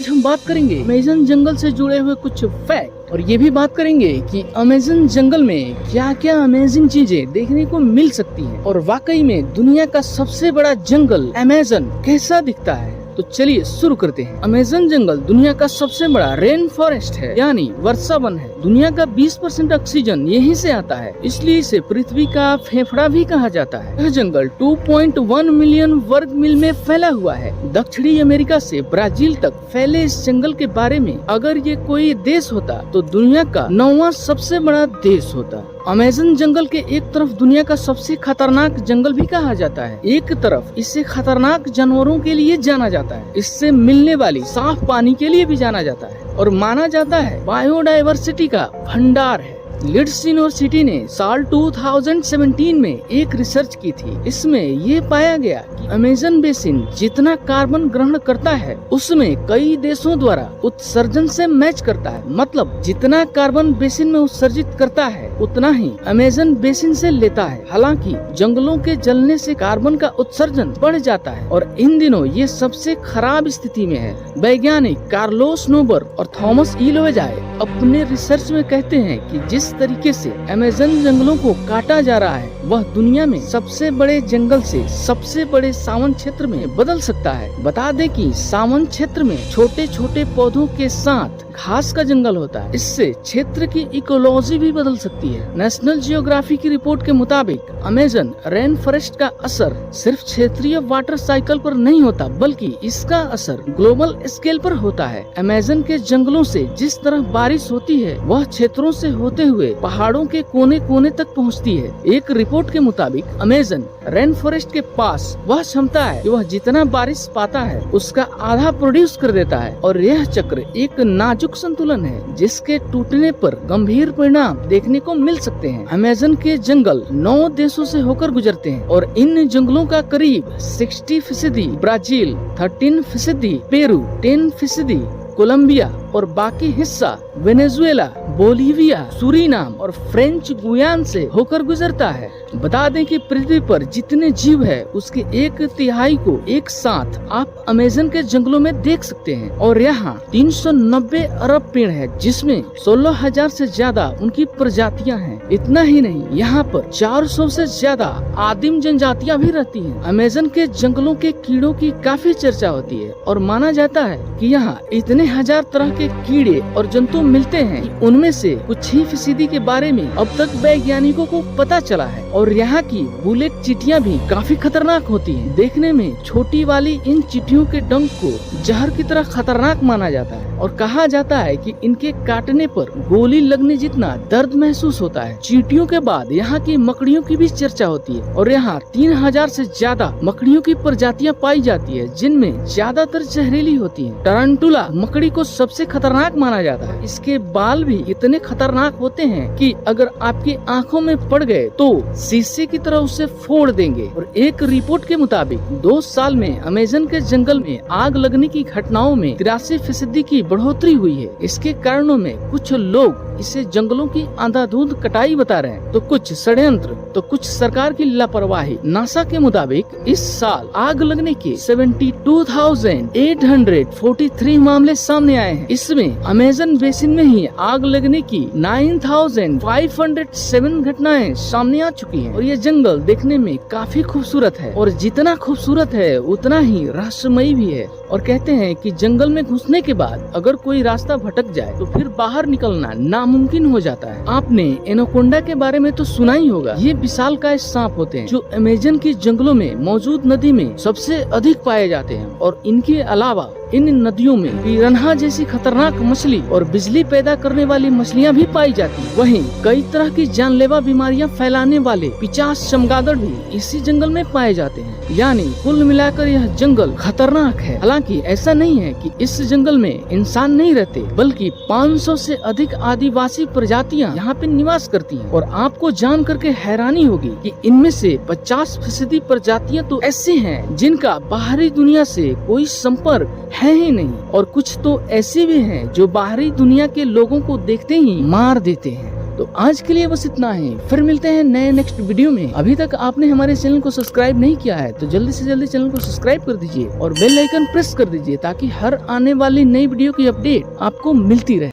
हम बात करेंगे अमेज़न जंगल से जुड़े हुए कुछ फैक्ट और ये भी बात करेंगे कि अमेज़न जंगल में क्या क्या अमेजिंग चीजें देखने को मिल सकती हैं और वाकई में दुनिया का सबसे बड़ा जंगल अमेज़न कैसा दिखता है। तो चलिए शुरू करते हैं। अमेज़न जंगल दुनिया का सबसे बड़ा रेन फॉरेस्ट है, यानी वर्षा वन है। दुनिया का 20% ऑक्सीजन यहीं से आता है, इसलिए इसे पृथ्वी का फेफड़ा भी कहा जाता है। यह जंगल 2.1 मिलियन वर्ग मील में फैला हुआ है। दक्षिणी अमेरिका से ब्राजील तक फैले इस जंगल के बारे में अगर ये कोई देश होता तो दुनिया का 9वां सबसे बड़ा देश होता। अमेज़न जंगल के एक तरफ दुनिया का सबसे खतरनाक जंगल भी कहा जाता है, एक तरफ इसे खतरनाक जानवरों के लिए जाना जाता है, इससे मिलने वाली साफ पानी के लिए भी जाना जाता है और माना जाता है बायोडायवर्सिटी का भंडार है। लीड्स यूनिवर्सिटी ने साल 2017 में एक रिसर्च की थी। इसमें ये पाया गया कि अमेज़न बेसिन जितना कार्बन ग्रहण करता है उसमें कई देशों द्वारा उत्सर्जन से मैच करता है। मतलब जितना कार्बन बेसिन में उत्सर्जित करता है उतना ही अमेज़न बेसिन से लेता है। हालांकि जंगलों के जलने से कार्बन का उत्सर्जन बढ़ जाता है और इन दिनों ये सबसे खराब स्थिति में है। वैज्ञानिक कार्लोस नोबर और थॉमस ई लोवेजाए अपने रिसर्च में कहते हैं कि जिस तरीके से अमेज़न जंगलों को काटा जा रहा है वह दुनिया में सबसे बड़े जंगल से सबसे बड़े सावन क्षेत्र में बदल सकता है। बता दें कि सावन क्षेत्र में छोटे छोटे पौधों के साथ घास का जंगल होता है, इससे क्षेत्र की इकोलॉजी भी बदल सकती है। नेशनल जियोग्राफी की रिपोर्ट के मुताबिक अमेज़न रेन फॉरेस्ट का असर सिर्फ क्षेत्रीय वाटर साइकिल पर नहीं होता बल्कि इसका असर ग्लोबल स्केल पर होता है। अमेज़न के जंगलों से जिस तरह बारिश होती है वह क्षेत्रों से होते हुए पहाड़ों के कोने कोने तक पहुंचती है। एक रिपोर्ट के मुताबिक अमेज़न रेन फॉरेस्ट के पास वह क्षमता है कि वह जितना बारिश पाता है उसका आधा प्रोड्यूस कर देता है और यह चक्र एक नाजुक संतुलन है जिसके टूटने पर गंभीर परिणाम देखने को मिल सकते हैं। अमेज़न के जंगल 9 देशों से होकर गुजरते हैं और इन जंगलों का करीब 60% ब्राजील, 13% पेरू, 10% कोलंबिया और बाकी हिस्सा वेनेजुएला, बोलीविया, सूरीनाम और फ्रेंच गुयाना से होकर गुजरता है। बता दें कि पृथ्वी पर जितने जीव है उसके 1/3 को एक साथ आप अमेज़न के जंगलों में देख सकते हैं और यहाँ 390 अरब पेड़ है जिसमें 16,000 से ज्यादा उनकी प्रजातियां हैं। इतना ही नहीं, यहाँ पर 400 से ज्यादा आदिम जनजातियां भी रहती हैं। अमेज़न के जंगलों के कीड़ों की काफी चर्चा होती है और माना जाता है कि यहाँ इतने हजार तरह के कीड़े और जंतु मिलते हैं कि उनमें से कुछ ही फीसदी के बारे में अब तक वैज्ञानिकों को पता चला है। और यहाँ की बुलेट चींटियां भी काफी खतरनाक होती हैं। देखने में छोटी वाली इन चींटियों के डंक को जहर की तरह खतरनाक माना जाता है और कहा जाता है कि इनके काटने पर गोली लगने जितना दर्द महसूस होता है। चींटियों के बाद यहाँ की मकड़ियों की भी चर्चा होती है और यहाँ 3000 से ज्यादा मकड़ियों की प्रजातियां पाई जाती है जिनमें ज्यादातर जहरीली होती है। टारंटुला मकड़ी को सबसे खतरनाक माना जाता है। इसके बाल भी इतने खतरनाक होते हैं कि अगर आपकी आंखों में पड़ गए तो शीशे की तरह उसे फोड़ देंगे। और एक रिपोर्ट के मुताबिक 2 साल में अमेज़न के जंगल में आग लगने की घटनाओं में 83% की बढ़ोतरी हुई है। इसके कारणों में कुछ लोग इसे जंगलों की अंधाधुंध कटाई बता रहे हैं तो कुछ षड्यंत्र तो कुछ सरकार की लापरवाही। नासा के मुताबिक इस साल आग लगने के 72,843 मामले सामने आए हैं। इसमें अमेज़न बेसिन में ही आग लगने की 9,507 घटनाएं सामने आ चुकी हैं। और ये जंगल देखने में काफी खूबसूरत है और जितना खूबसूरत है उतना ही रहस्यमयी भी है। और कहते हैं कि जंगल में घुसने के बाद अगर कोई रास्ता भटक जाए तो फिर बाहर निकलना नामुमकिन हो जाता है। आपने एनाकोंडा के बारे में तो सुना ही होगा। ये विशालकाय सांप होते हैं जो अमेज़न की जंगलों में मौजूद नदी में सबसे अधिक पाए जाते हैं और इनके अलावा इन नदियों में पिरान्हा जैसी खतरनाक मछली और बिजली पैदा करने वाली मछलियां भी पाई जाती हैं। वहीं कई तरह की जानलेवा बीमारियां फैलाने वाले 50 चमगादड़ भी इसी जंगल में पाए जाते हैं। यानी कुल मिलाकर यह जंगल खतरनाक है। हालांकि ऐसा नहीं है कि इस जंगल में इंसान नहीं रहते बल्कि 500 से अधिक आदिवासी प्रजातियां यहाँ पे निवास करती हैं। और आपको जान करके हैरानी होगी कि इनमें से 50% प्रजातियां तो ऐसी हैं जिनका बाहरी दुनिया से कोई संपर्क है ही नहीं और कुछ तो ऐसे भी हैं जो बाहरी दुनिया के लोगों को देखते ही मार देते हैं। तो आज के लिए बस इतना ही, फिर मिलते हैं नए नेक्स्ट वीडियो में। अभी तक आपने हमारे चैनल को सब्सक्राइब नहीं किया है तो जल्दी से जल्दी चैनल को सब्सक्राइब कर दीजिए और बेल आइकन प्रेस कर दीजिए ताकि हर आने वाली नई वीडियो की अपडेट आपको मिलती रहे।